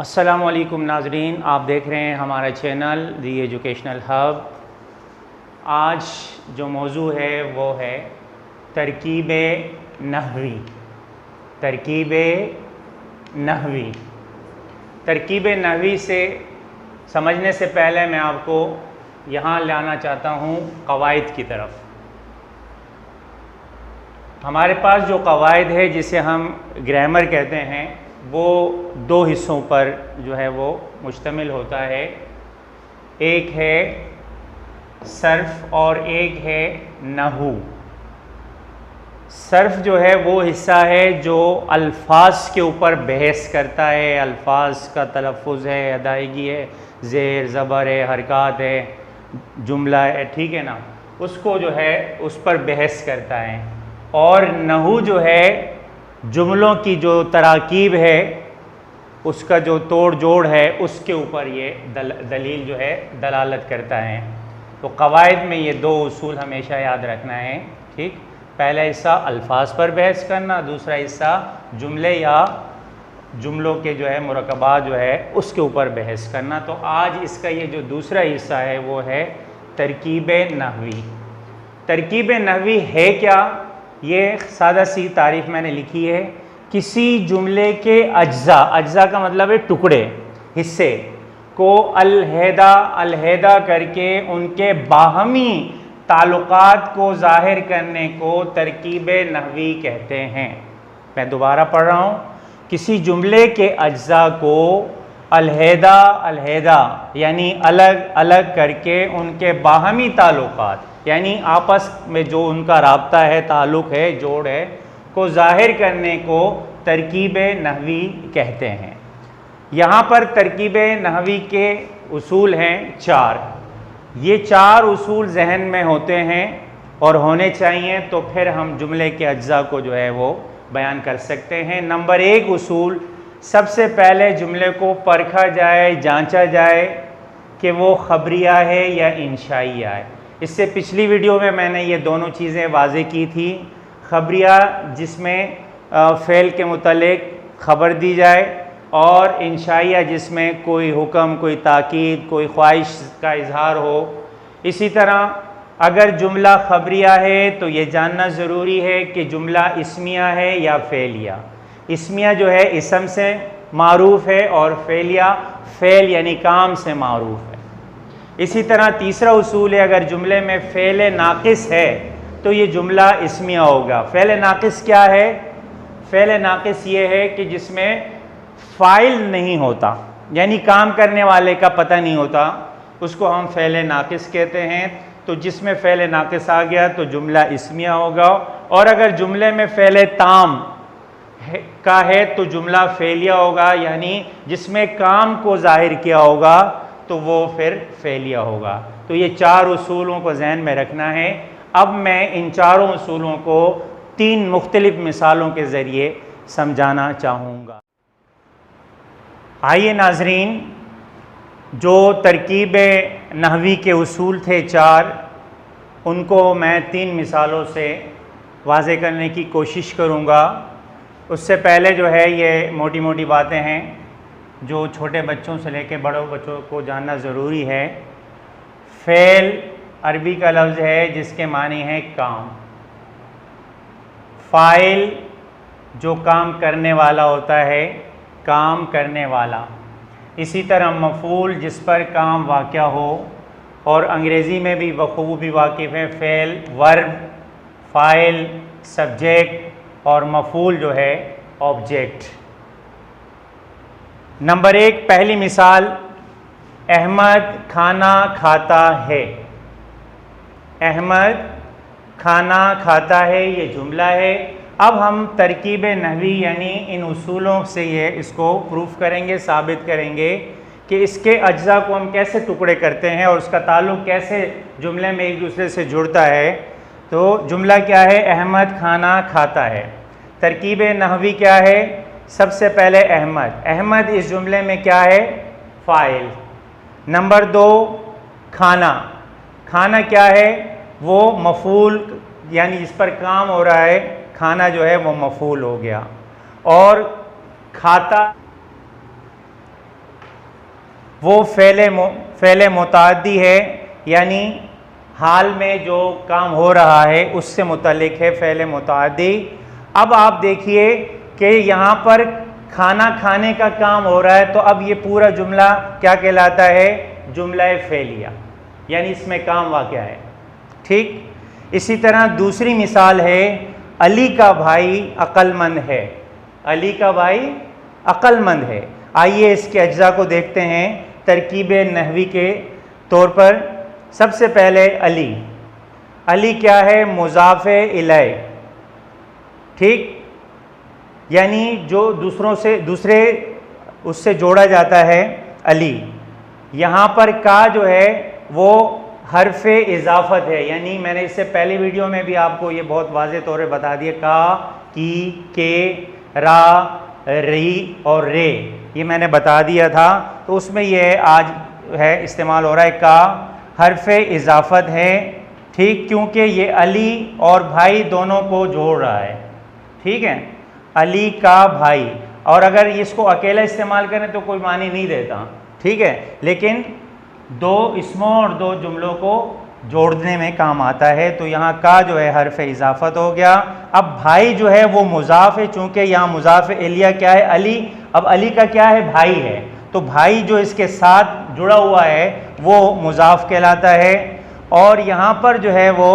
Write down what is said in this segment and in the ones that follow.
अस्सलामु अलैकुम नाज़रीन, आप देख रहे हैं हमारा चैनल दी एजुकेशनल हब। आज जो मौजू है वो है तरकीब नहवी। तरकीब नहवी तरकीब नहवी से समझने से पहले मैं आपको यहाँ लाना चाहता हूँ कवायद की तरफ। हमारे पास जो कवायद है जिसे हम ग्रामर कहते हैं वो दो हिस्सों पर जो है वो मुश्तमिल होता है। एक है सर्फ और एक है नहू। सर्फ जो है वो हिस्सा है जो अल्फाज के ऊपर बहस करता है, अल्फाज का तलफ़ुज़ है, अदायगी है, ज़ेर ज़बर है, हरकत है, जुमला है, ठीक है ना, उसको जो है उस पर बहस करता है। और नहू जो है जुमलों की जो तराकीब है उसका जो तोड़ जोड़ है उसके ऊपर ये दलील जो है दलालत करता है। तो कवायद में ये दो उसूल हमेशा याद रखना है, ठीक। पहला हिस्सा अल्फाज पर बहस करना, दूसरा हिस्सा जुमले या जुमलों के जो है मुरकबात जो है उसके ऊपर बहस करना। तो आज इसका ये जो दूसरा हिस्सा है वो है तरकीब नहवी। तरकीब नहवी है क्या? ये सादा सी तारीफ मैंने लिखी है। किसी जुमले के अज्जा का मतलब है टुकड़े, हिस्से को अलहदा करके उनके बाहमी ताल्लुकात को ज़ाहिर करने को तरकीब नहवी कहते हैं। मैं दोबारा पढ़ रहा हूँ। किसी जुमले के अज्जा को अलहदा यानी अलग अलग करके उनके बाहमी ताल्लुकात यानी आपस में जो उनका राब्ता है, ताल्लुक़ है, जोड़ है, को ज़ाहिर करने को तरकीब नहवी कहते हैं। यहाँ पर तरकीब नहवी के उसूल हैं चार। ये चार उसूल जहन में होते हैं और होने चाहिए, तो फिर हम जुमले के अज्जा को जो है वो बयान कर सकते हैं। नंबर एक उसूल, सबसे पहले जुमले को परखा जाए, जांचा जाए कि वो खबरिया है या इंशाइया है। इससे पिछली वीडियो में मैंने ये दोनों चीज़ें वाज़े की थी। खबरिया जिसमें फ़ेल के मुतालिक ख़बर दी जाए, और इंशाइया जिसमें कोई हुक्म, कोई ताकीद, कोई ख्वाहिश का इजहार हो। इसी तरह अगर जुमला खबरिया है तो ये जानना ज़रूरी है कि जुमला इस्मिया है या फ़ेलिया। इस्मिया जो है इसम से मारूफ़ है और फ़ेलिया फ़ेल यानी काम से मारूफ़ है। इसी तरह तीसरा उसूल है, अगर जुमले में फ़ेल नाक़िस है तो ये जुमला इस्मिया होगा। फ़ेल नाक़िस क्या है? फ़ेल नाक़िस ये है कि जिसमें फ़ाइल नहीं होता, यानी काम करने वाले का पता नहीं होता, उसको हम फ़ेल नाक़िस कहते हैं। तो जिसमें फ़ेल नाक़िस आ गया तो जुमला इस्मिया होगा। और अगर जुमले में फ़ेल ताम का है तो जुमला फ़ेलिया होगा, यानी जिसमें काम को ज़ाहिर किया होगा तो वो फिर फ़ेलिया होगा। तो ये चार उसूलों को जहन में रखना है। अब मैं इन चारों उसूलों को तीन मुख्तलिफ़ मिसालों के ज़रिए समझाना चाहूँगा। आइए नाज़रीन, जो तरकीब नहवी के उसूल थे चार, उनको मैं तीन मिसालों से वाज़े करने की कोशिश करूँगा। उससे पहले जो है ये मोटी मोटी बातें हैं जो छोटे बच्चों से लेकर बड़ों बच्चों को जानना ज़रूरी है। फ़ेल अरबी का लफ्ज़ है जिसके मानी है काम। फ़ाइल जो काम करने वाला होता है, काम करने वाला। इसी तरह मफ़ूल जिस पर काम वाक़या हो, और अंग्रेज़ी में भी बखूबी वाकिफ़ है फ़ेल, वर्ब, फ़ाइल, सब्जेक्ट और मफ़ूल जो है ऑब्जेक्ट। नंबर एक, पहली मिसाल, अहमद खाना खाता है। अहमद खाना खाता है, ये जुमला है। अब हम तरकीब नहवी यानी इन उसूलों से ये इसको प्रूफ करेंगे, साबित करेंगे कि इसके अज्जा को हम कैसे टुकड़े करते हैं और उसका ताल्लुक़ कैसे जुमले में एक दूसरे से जुड़ता है। तो जुमला क्या है? अहमद खाना खाता है। तरकीब नहवी क्या है? सबसे पहले अहमद। अहमद इस जुमले में क्या है? फ़ाइल। नंबर दो, खाना। खाना क्या है? वो मफ़ूल यानी जिस पर काम हो रहा है, खाना जो है वो मफ़ूल हो गया। और खाता वो फ़ेल मुताद्दी है, यानी हाल में जो काम हो रहा है उससे मुतल्लिक है फ़ेल मुताद्दी। अब आप देखिए कि यहाँ पर खाना खाने का काम हो रहा है, तो अब ये पूरा जुमला क्या कहलाता है? जुमला फ़ेलिया, यानी इसमें काम वाक़या है। ठीक इसी तरह दूसरी मिसाल है, अली का भाई अक्लमंद है। अली का भाई अक्लमंद है। आइए इसके अज्जा को देखते हैं तरकीब नहवी के तौर पर। सबसे पहले अली, अली क्या है? मुज़ाफ़े इलै, ठीक, यानी जो दूसरे उससे जोड़ा जाता है अली। यहाँ पर का जो है वो हर्फ इजाफत है, यानी मैंने इससे पहले वीडियो में भी आपको ये बहुत वाज़े तौर पर बता दिया, का, की, के, रा, री और रे, ये मैंने बता दिया था। तो उसमें ये आज है इस्तेमाल हो रहा है, का हर्फ इजाफत है, ठीक, क्योंकि ये अली और भाई दोनों को जोड़ रहा है। ठीक है, अली का भाई। और अगर इसको अकेला इस्तेमाल करें तो कोई मानी नहीं देता, ठीक है, लेकिन दो इसमों और दो जुमलों को जोड़ने में काम आता है। तो यहाँ का जो है हर्फ इजाफत हो गया। अब भाई जो है वो मुज़ाफ़ है, चूँकि यहाँ मुज़ाफ़ इलिया क्या है? अली। अब अली का क्या है? भाई है, तो भाई जो इसके साथ जुड़ा हुआ है वो मुज़ाफ़ कहलाता है। और यहाँ पर जो है वो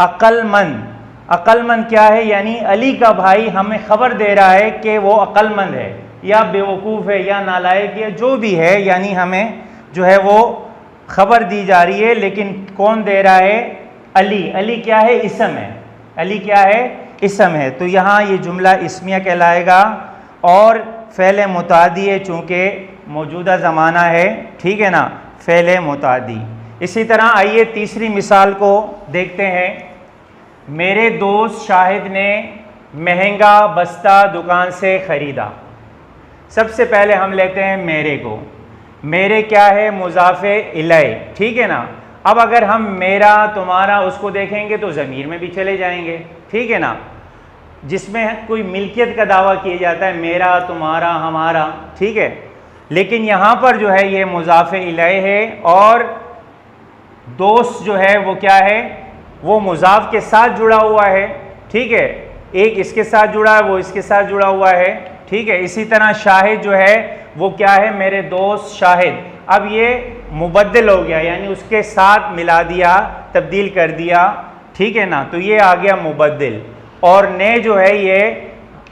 अक्लमंद, अक्लमंद क्या है? यानी अली का भाई हमें ख़बर दे रहा है कि वो अक्लमंद है या बेवकूफ़ है या नालायक या जो भी है, यानी हमें जो है वो ख़बर दी जा रही है। लेकिन कौन दे रहा है? अली। अली क्या है? इसम है। अली क्या है? इसम है। तो यहाँ ये जुमला इस्मिया कहलाएगा और फ़ेल मुतादी है, चूँकि मौजूदा ज़माना है, ठीक है ना, फ़ेल मुतादी। इसी तरह आइए तीसरी मिसाल को देखते हैं। मेरे दोस्त शाहिद ने महंगा बस्ता दुकान से ख़रीदा। सबसे पहले हम लेते हैं मेरे को। मेरे क्या है? मुज़ाफ़े इलै, ठीक है ना। अब अगर हम मेरा, तुम्हारा उसको देखेंगे तो ज़मीर में भी चले जाएंगे, ठीक है ना, जिसमें कोई मिल्कियत का दावा किया जाता है, मेरा, तुम्हारा, हमारा, ठीक है। लेकिन यहाँ पर जो है ये मुज़ाफ़े इलै है और दोस्त जो है वो क्या है? वो मुज़ाफ़ के साथ जुड़ा हुआ है, ठीक है, एक इसके साथ जुड़ा है, वो इसके साथ जुड़ा हुआ है, ठीक है। इसी तरह शाहिद जो है वो क्या है? मेरे दोस्त शाहिद। अब ये मुबद्दल हो गया, यानी उसके साथ मिला दिया, तब्दील कर दिया, ठीक है ना, तो ये आ गया मुबद्दल। और ने जो है ये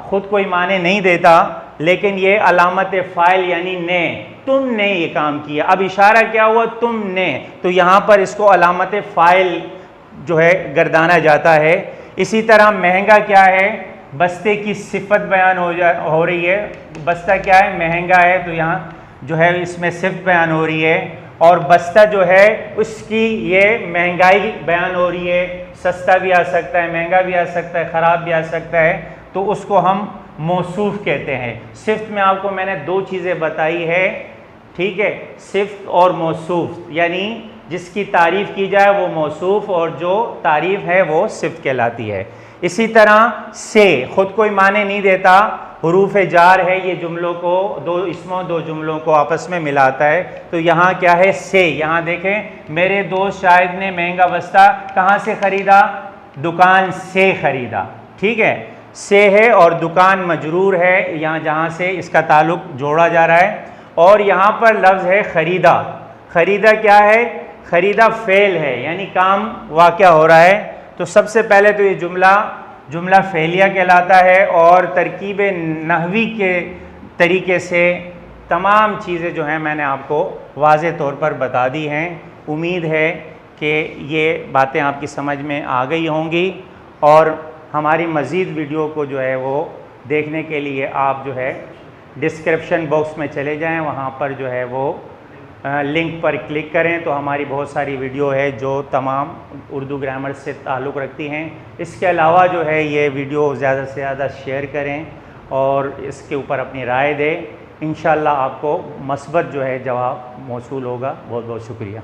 ख़ुद कोई माने नहीं देता, लेकिन ये अलामत फ़ाइल यानी ने, तुमने ये काम किया। अब इशारा क्या हुआ? तुमने, तो यहाँ पर इसको अलामत फ़ाइल जो है गर्दाना जाता है। इसी तरह महंगा क्या है? बस्ते की सिफत बयान हो रही है। बस्ता क्या है? महंगा है, तो यहाँ जो है इसमें सिफत बयान हो रही है। और बस्ता जो है उसकी ये महंगाई बयान हो रही है। सस्ता भी आ सकता है, महंगा भी आ सकता है, ख़राब भी आ सकता है, तो उसको हम मौसूफ कहते हैं। सिफ्त में आपको मैंने दो चीज़ें बताई है, ठीक है, सिफ्त और मौसूफ, यानी जिसकी तारीफ़ की जाए वो मौसूफ और जो तारीफ़ है वो सिफ्त कहलाती है। इसी तरह से ख़ुद कोई माने नहीं देता, हुरूफ जार है, ये जुमलों को, दो इसमों दो जुमलों को आपस में मिलाता है। तो यहाँ क्या है? से। यहाँ देखें, मेरे दोस्त शाहिद ने महंगा बस्ता कहाँ से ख़रीदा? दुकान से ख़रीदा, ठीक है, से है और दुकान मजरूर है, यहाँ जहाँ से इसका ताल्लुक़ जोड़ा जा रहा है। और यहाँ पर लफ्ज़ है ख़रीदा। ख़रीदा क्या है? ख़रीदा फ़ेल है, यानी काम वाक़या हो रहा है। तो सबसे पहले तो ये जुमला फ़ेलिया कहलाता है और तरकीब नहवी के तरीके से तमाम चीज़ें जो हैं मैंने आपको वाज़े तौर पर बता दी हैं। उम्मीद है कि ये बातें आपकी समझ में आ गई होंगी और हमारी मज़ीद वीडियो को जो है वो देखने के लिए आप जो है डिस्क्रिप्शन बॉक्स में चले जाएं, वहाँ पर जो है वो लिंक पर क्लिक करें तो हमारी बहुत सारी वीडियो है जो तमाम उर्दू ग्रामर से ताल्लुक़ रखती हैं। इसके अलावा जो है ये वीडियो ज़्यादा से ज़्यादा शेयर करें और इसके ऊपर अपनी राय दें। इंशाअल्लाह आपको मस्बत जो है जवाब मौसूल होगा। बहुत बहुत शुक्रिया।